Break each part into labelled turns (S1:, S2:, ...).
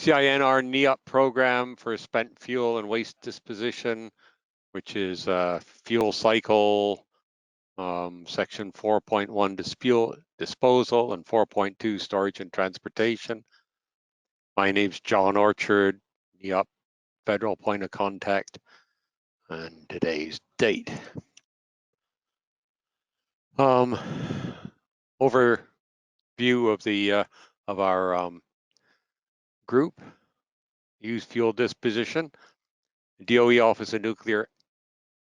S1: CINR NEOP program for spent fuel and waste disposition, which is fuel cycle, section 4.1 disposal and 4.2 storage and transportation. My name's John Orchard, NEOP federal point of contact, and today's date. Overview of our group. Used fuel disposition. DOE Office of Nuclear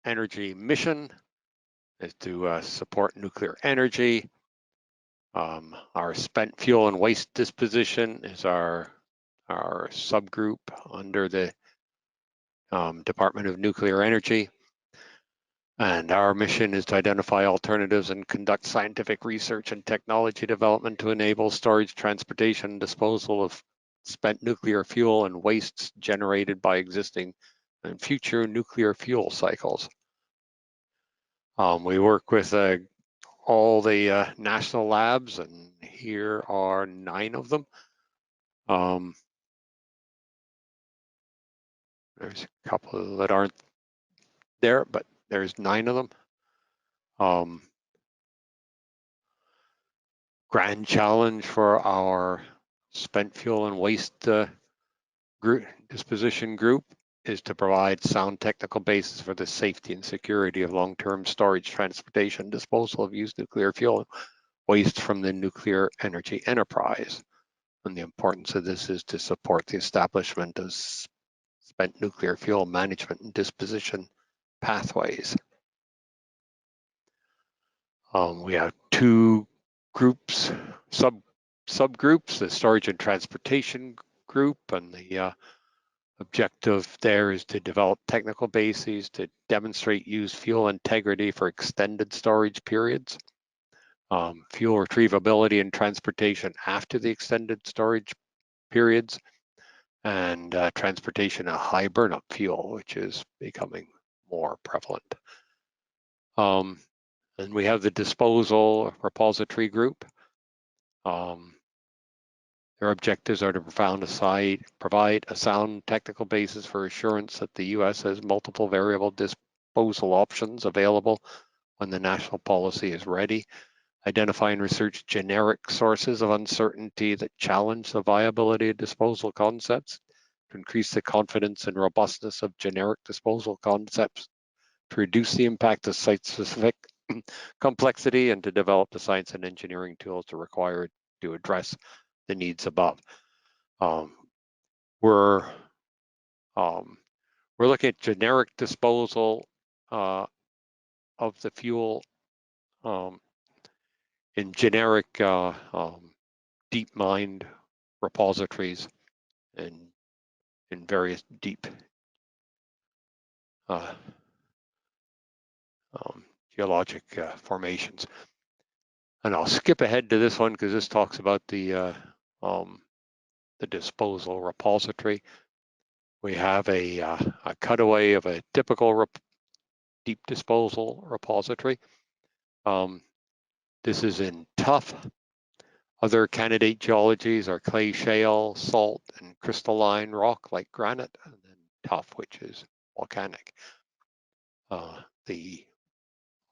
S1: Energy mission is to support nuclear energy. Our spent fuel and waste disposition is our subgroup under the Department of Nuclear Energy. And our mission is to identify alternatives and conduct scientific research and technology development to enable storage, transportation, and disposal of spent nuclear fuel and wastes generated by existing and future nuclear fuel cycles. We work with all the national labs, and here are 9 of them. There's a couple that aren't there, but there's 9 of them. Grand challenge for our spent fuel and waste disposition group is to provide sound technical basis for the safety and security of long-term storage, transportation, disposal of used nuclear fuel waste from the nuclear energy enterprise. And the importance of this is to support the establishment of spent nuclear fuel management and disposition pathways. We have 2 groups, subgroups, the storage and transportation group, and the objective there is to develop technical bases to demonstrate used fuel integrity for extended storage periods, fuel retrievability and transportation after the extended storage periods, and transportation of high burnup fuel, which is becoming more prevalent. And we have the disposal repository group. Their objectives are to provide a sound technical basis for assurance that the U.S. has multiple variable disposal options available when the national policy is ready, identify and research generic sources of uncertainty that challenge the viability of disposal concepts, to increase the confidence and robustness of generic disposal concepts, to reduce the impact of site-specific complexity, and to develop the science and engineering tools required to address the needs above. We're looking at generic disposal of the fuel in generic deep mined repositories and in various deep geologic formations. And I'll skip ahead to this one because this talks about the disposal repository. We have a cutaway of a typical deep disposal repository. This is in tuff. Other candidate geologies are clay shale, salt, and crystalline rock like granite, and then tuff, which is volcanic.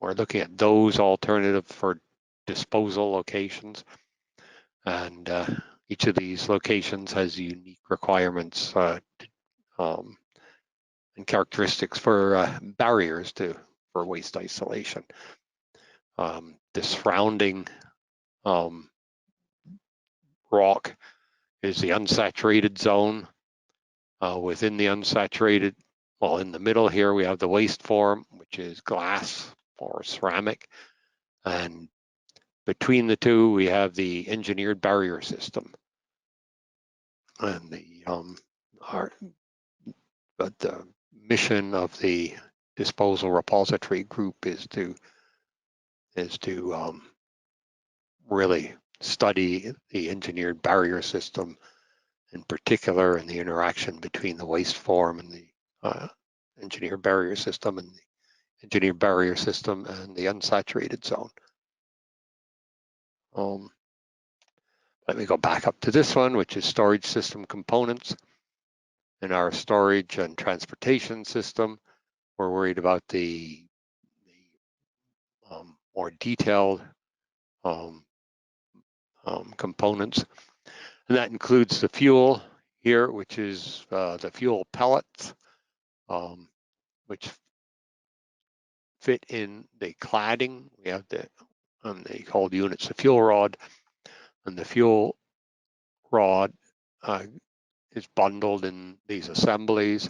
S1: We're looking at those alternatives for disposal locations, and each of these locations has unique requirements and characteristics for barriers for waste isolation. The surrounding rock is the unsaturated zone. Within the unsaturated, well, in the middle here we have the waste form, which is glass or ceramic, and between the two we have the engineered barrier system. And the mission of the disposal repository group is to really study the engineered barrier system, in particular in the interaction between the waste form and the engineered barrier system, and the engineered barrier system and the unsaturated zone. let me go back up to this one, which is storage system components. In our storage and transportation system, we're worried about the more detailed components. And that includes the fuel here, which is the fuel pellets, which fit in the cladding. We have they called units the fuel rod, and the fuel rod is bundled in these assemblies,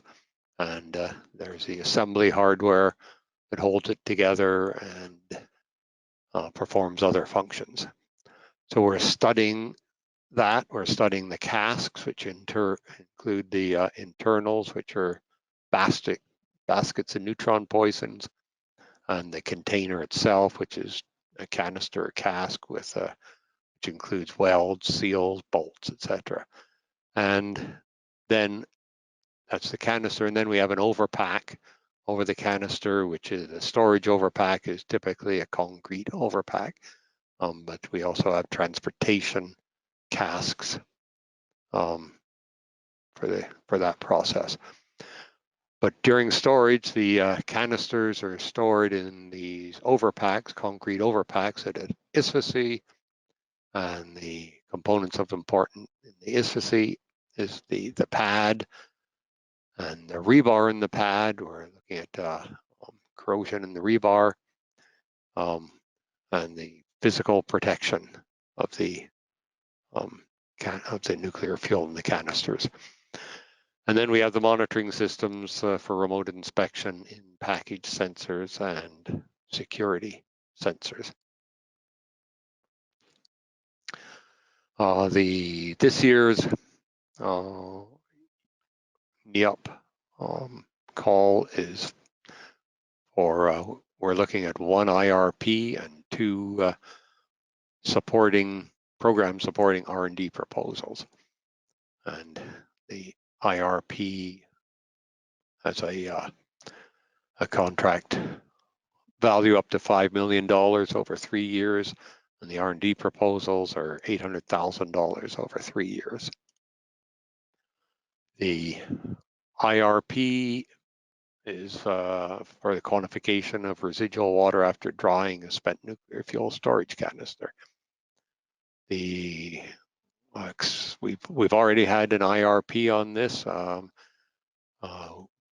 S1: and there's the assembly hardware that holds it together and performs other functions. So we're studying that. We're studying the casks, which include the internals, which are baskets of neutron poisons, and the container itself, which is a canister or cask with which includes welds, seals, bolts, etc. And then that's the canister, and then we have an overpack over the canister, which is a storage overpack, is typically a concrete overpack, but we also have transportation casks for that process. But during storage, the canisters are stored in these overpacks, concrete overpacks at an ISFC, and the components of important in the ISFC is the pad and the rebar in the pad. We're looking at corrosion in the rebar and the physical protection of the nuclear fuel in the canisters. And then we have the monitoring systems for remote inspection, in-package sensors, and security sensors. This year's NEOP call is for, we're looking at 1 IRP and 2 programs supporting R&D proposals. And the IRP has a contract value up to $5 million over 3 years, and the R&D proposals are $800,000 over 3 years. The IRP is for the quantification of residual water after drying a spent nuclear fuel storage canister. We've already had an IRP on this.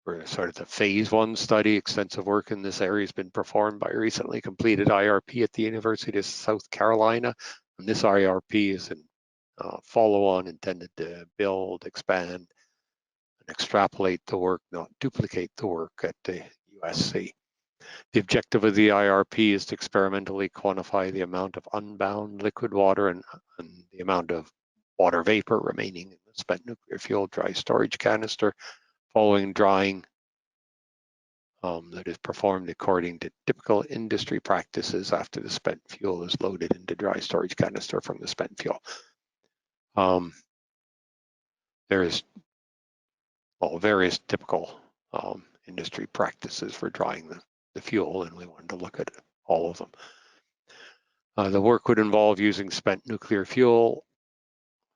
S1: We're sort of the phase 1 study. Extensive work in this area has been performed by a recently completed IRP at the University of South Carolina. And this IRP is a follow-on intended to build, expand, and extrapolate the work, not duplicate the work at the USC. The objective of the IRP is to experimentally quantify the amount of unbound liquid water and the amount of water vapor remaining in the spent nuclear fuel dry storage canister following drying that is performed according to typical industry practices after the spent fuel is loaded into dry storage canister from the spent fuel. There's various typical industry practices for drying the fuel, and we wanted to look at all of them. The work would involve using spent nuclear fuel,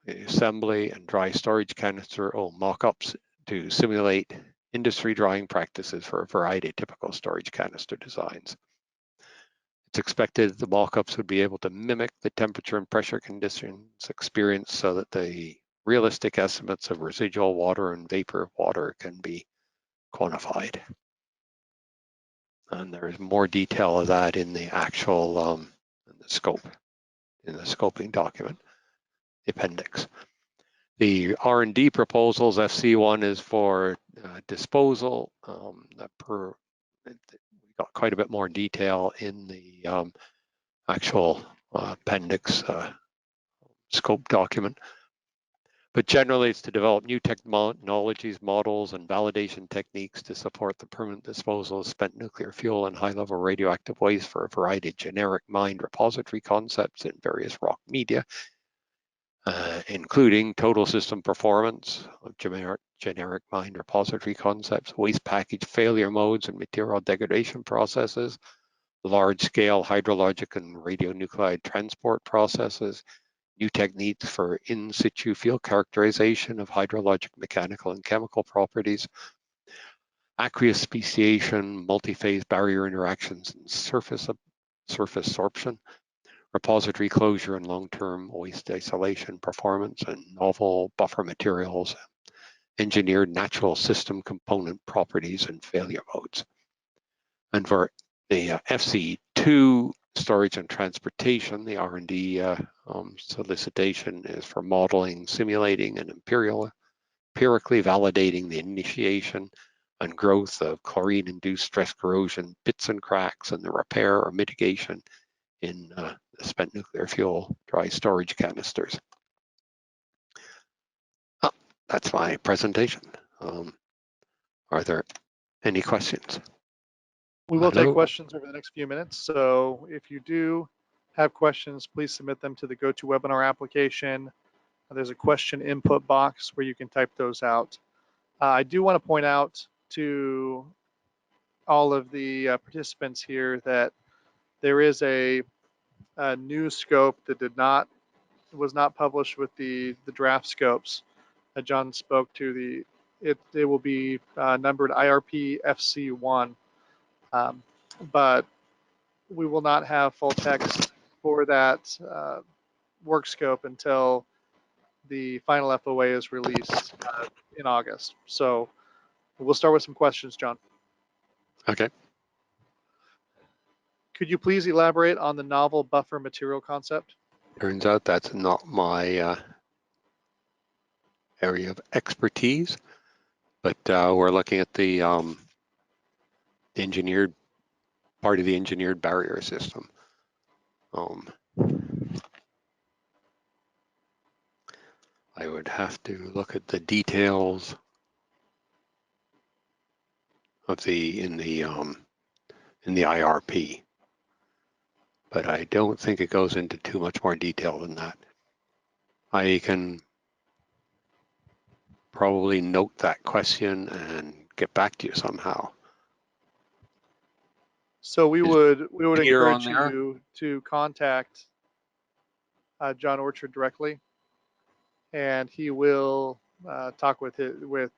S1: assembly, and dry storage canister mock-ups to simulate industry drying practices for a variety of typical storage canister designs. It's expected that the mock-ups would be able to mimic the temperature and pressure conditions experienced so that the realistic estimates of residual water and vapor water can be quantified. And there is more detail of that in the actual in the scoping document, the appendix. The R&D proposals, FC1 is for disposal. We got quite a bit more detail in the actual appendix scope document. But generally, it's to develop new technologies, models, and validation techniques to support the permanent disposal of spent nuclear fuel and high-level radioactive waste for a variety of generic mined repository concepts in various rock media, including total system performance of generic mined repository concepts, waste package failure modes and material degradation processes, large-scale hydrologic and radionuclide transport processes, new techniques for in situ field characterization of hydrologic, mechanical, and chemical properties, aqueous speciation, multi-phase barrier interactions, and surface sorption, repository closure and long-term waste isolation performance, and novel buffer materials, engineered natural system component properties and failure modes. And for the FC2 storage and transportation, the R&D solicitation is for modeling, simulating, and empirically validating the initiation and growth of chlorine-induced stress corrosion, bits and cracks, and the repair or mitigation in the spent nuclear fuel dry storage canisters. Oh, that's my presentation. Are there any questions?
S2: We will take questions over the next few minutes. So if you do have questions, please submit them to the GoToWebinar application. There's a question input box where you can type those out. I do want to point out to all of the participants here that there is a new scope that was not published with the draft scopes that John spoke to. It will be numbered IRP FC1, but we will not have full text for that work scope until the final FOA is released in August. So we'll start with some questions, John.
S1: Okay.
S2: Could you please elaborate on the novel buffer material concept?
S1: Turns out that's not my area of expertise, but we're looking at the engineered part of the engineered barrier system. I would have to look at the details of in the IRP, but I don't think it goes into too much more detail than that. I can probably note that question and get back to you somehow.
S2: So we would encourage you to contact John Orchard directly, and he will talk with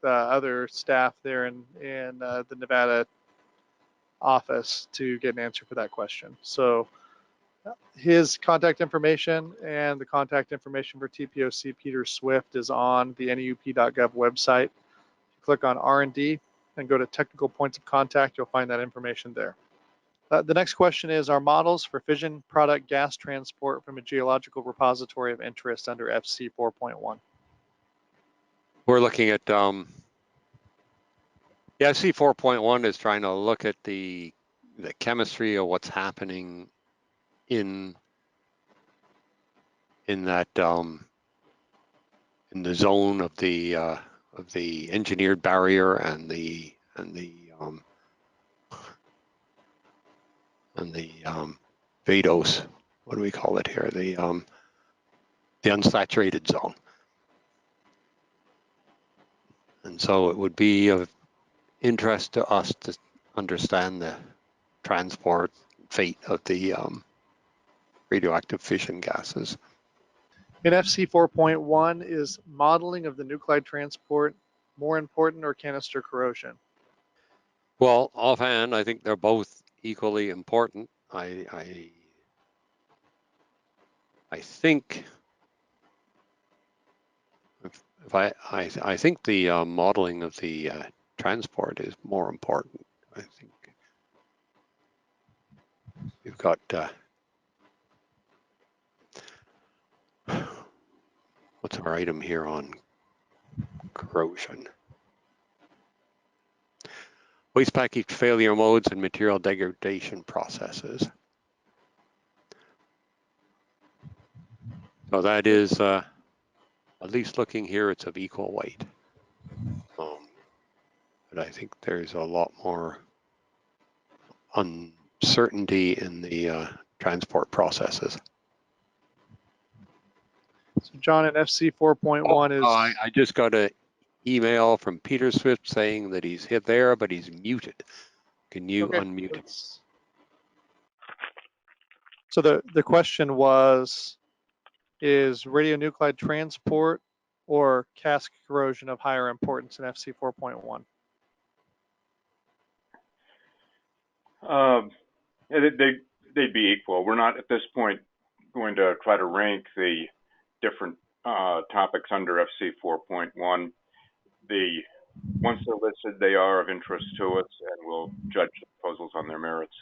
S2: other staff there in the Nevada office to get an answer for that question. So his contact information and the contact information for TPOC Peter Swift is on the NEUP.gov website. Click on R&D and go to technical points of contact. You'll find that information there. The next question is, are models for fission product gas transport from a geological repository of interest under FC 4.1?
S1: We're looking at, FC 4.1 is trying to look at the chemistry of what's happening in that in the zone of the engineered barrier and the VADOS, what do we call it here? The unsaturated zone. And so it would be of interest to us to understand the transport fate of the radioactive fission gases.
S2: In FC 4.1, is modeling of the nuclide transport more important or canister corrosion?
S1: Well, offhand, I think they're both equally important. I think I think the modeling of the transport is more important. I think we've got what's our item here on corrosion? Waste package failure modes and material degradation processes. So that is, at least looking here, it's of equal weight. But I think there's a lot more uncertainty in the transport processes.
S2: So John, in FC 4.1 is...
S1: I just got an email from Peter Swift saying that he's hit there, but he's muted. Can you unmute him?
S2: So the question was, is radionuclide transport or cask corrosion of higher importance in FC 4.1?
S3: They'd be equal. We're not at this point going to try to rank the different topics under FC 4.1. Once they're listed, they are of interest to us, and we'll judge the proposals on their merits.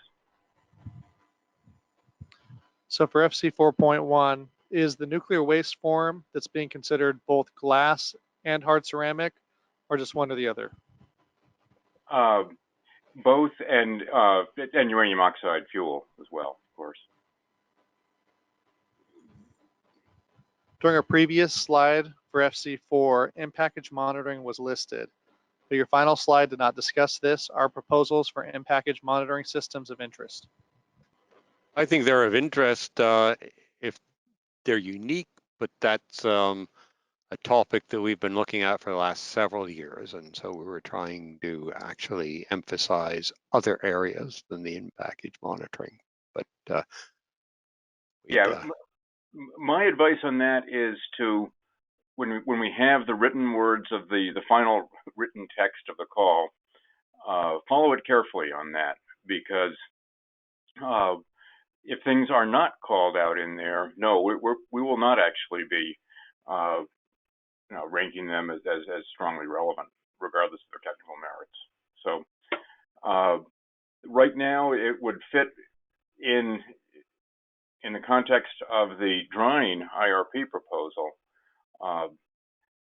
S2: So for FC 4.1, is the nuclear waste form that's being considered both glass and hard ceramic, or just one or the other?
S3: Both, and uranium oxide fuel as well, of course.
S2: During a previous slide for FC4, in-package monitoring was listed, but your final slide did not discuss this. Are proposals for in-package monitoring systems of interest?
S1: I think they're of interest if they're unique, but that's a topic that we've been looking at for the last several years. And so we were trying to actually emphasize other areas than the in-package monitoring. But
S3: my advice on that is to, when we have the written words of the final written text of the call, follow it carefully on that, because if things are not called out in there, no, we will not actually be ranking them as strongly relevant, regardless of their technical merits. So right now, it would fit in the context of the drying IRP proposal,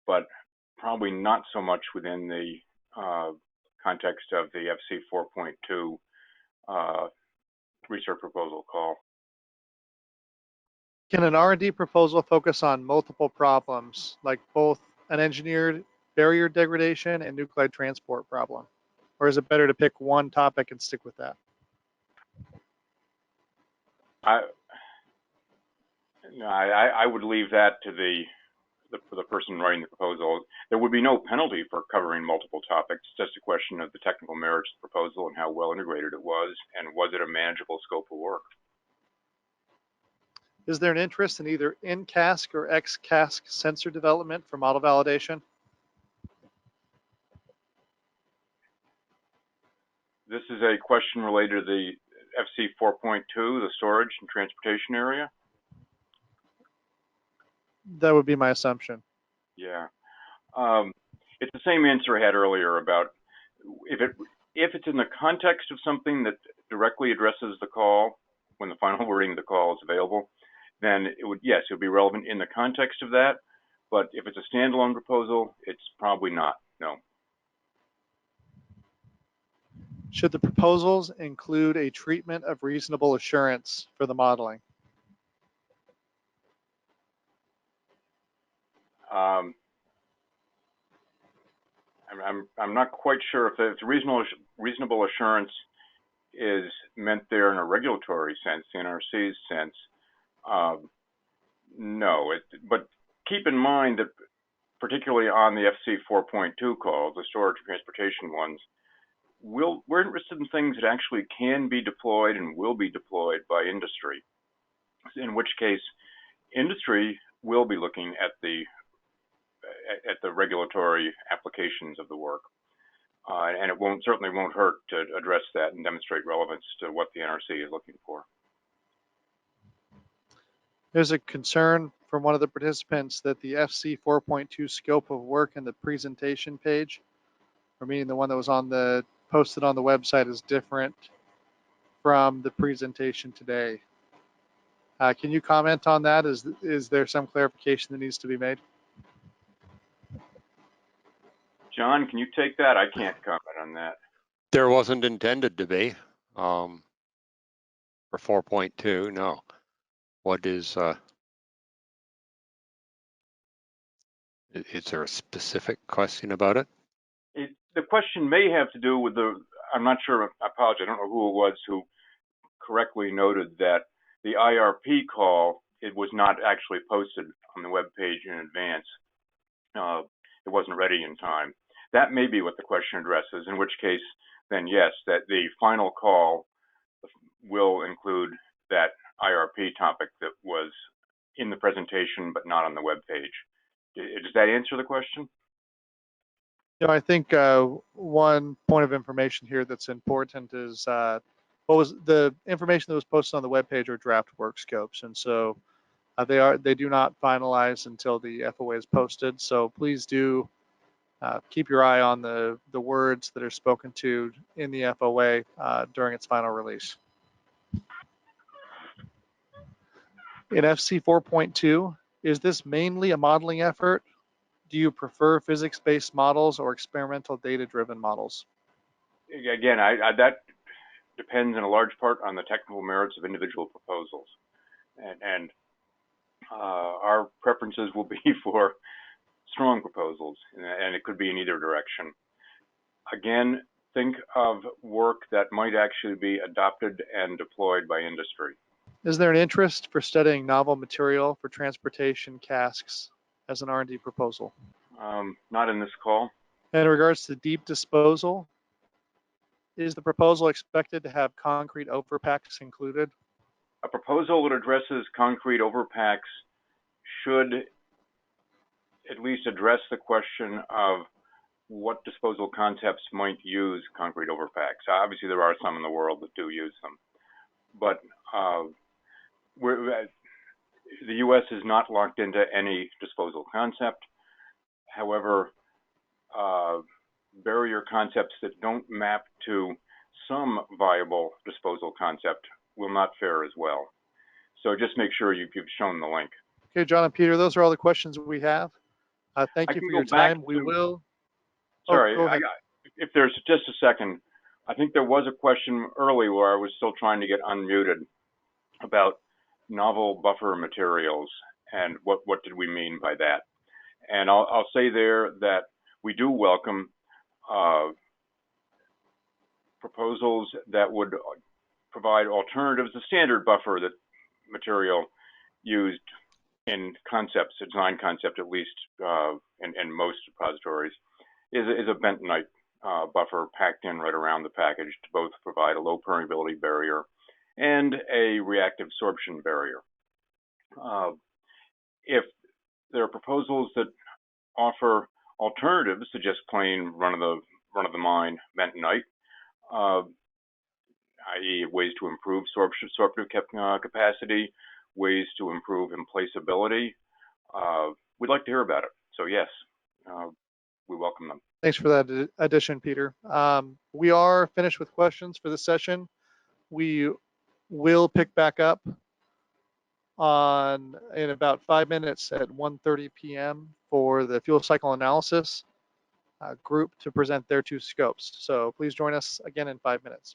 S3: but probably not so much within the context of the FC 4.2 research proposal call.
S2: Can an R&D proposal focus on multiple problems, like both an engineered barrier degradation and nuclide transport problem? Or is it better to pick one topic and stick with that?
S3: I would leave that to the person writing the proposal. There would be no penalty for covering multiple topics. It's just a question of the technical merits of the proposal and how well integrated it was, and was it a manageable scope of work.
S2: Is there an interest in either in-cask or ex-cask sensor development for model validation?
S3: This is a question related to the FC 4.2, the storage and transportation area?
S2: That would be my assumption.
S3: Yeah. It's the same answer I had earlier about if it's in the context of something that directly addresses the call, when the final wording of the call is available, then it would be relevant in the context of that. But if it's a standalone proposal, it's probably not, no.
S2: Should the proposals include a treatment of reasonable assurance for the modeling?
S3: I'm not quite sure if the reasonable assurance is meant there in a regulatory sense, the NRC's sense. No, but keep in mind that particularly on the FC 4.2 calls, the storage and transportation ones, we're interested in things that actually can be deployed and will be deployed by industry, in which case industry will be looking at the regulatory applications of the work. And it certainly won't hurt to address that and demonstrate relevance to what the NRC is looking for.
S2: There's a concern from one of the participants that the FC 4.2 scope of work in the presentation page, or meaning the one that was posted on the website, is different from the presentation today. Can you comment on that? Is there some clarification that needs to be made?
S3: John, can you take that? I can't comment on that.
S1: There wasn't intended to be for 4.2, no. What is there a specific question about it?
S3: The question may have to do with I'm not sure, I apologize, I don't know who it was who correctly noted that the IRP call, it was not actually posted on the web page in advance. It wasn't ready in time. That may be what the question addresses, in which case, then yes, that the final call will include that IRP topic that was in the presentation, but not on the web page. Does that answer the question?
S2: I think one point of information here that's important is what was the information that was posted on the webpage are draft work scopes, and so they do not finalize until the FOA is posted. So please do keep your eye on the words that are spoken to in the FOA during its final release. In FC 4.2, is this mainly a modeling effort? Do you prefer physics-based models or experimental data-driven models?
S3: Again, that depends in a large part on the technical merits of individual proposals. And our preferences will be for strong proposals, and it could be in either direction. Again, think of work that might actually be adopted and deployed by industry.
S2: Is there an interest for studying novel material for transportation casks as an R&D proposal?
S3: Not in this call.
S2: In regards to deep disposal, is the proposal expected to have concrete overpacks included?
S3: A proposal that addresses concrete overpacks should at least address the question of what disposal concepts might use concrete overpacks. Obviously, there are some in the world that do use them, but the U.S. is not locked into any disposal concept. However, barrier concepts that don't map to some viable disposal concept will not fare as well. So just make sure you've shown the link.
S2: Okay, John and Peter, those are all the questions we have. Thank you for your time. We will.
S3: Sorry,
S2: go ahead.
S3: if there's just a second, I think there was a question early where I was still trying to get unmuted about novel buffer materials and what did we mean by that. And I'll say there that we do welcome proposals that would provide alternatives. The standard buffer that material used in concepts, design concept at least, in most repositories, is a bentonite buffer packed in right around the package to both provide a low permeability barrier and a reactive sorption barrier. If there are proposals that offer alternatives to just plain run-of-the-mine bentonite, i.e. ways to improve sorptive capacity, ways to improve implaceability, we'd like to hear about it. So yes, we welcome them.
S2: Thanks for that addition, Peter. We are finished with questions for this session. We will pick back up in about 5 minutes at 1:30 p.m. for the fuel cycle analysis group to present their 2 scopes. So please join us again in 5 minutes.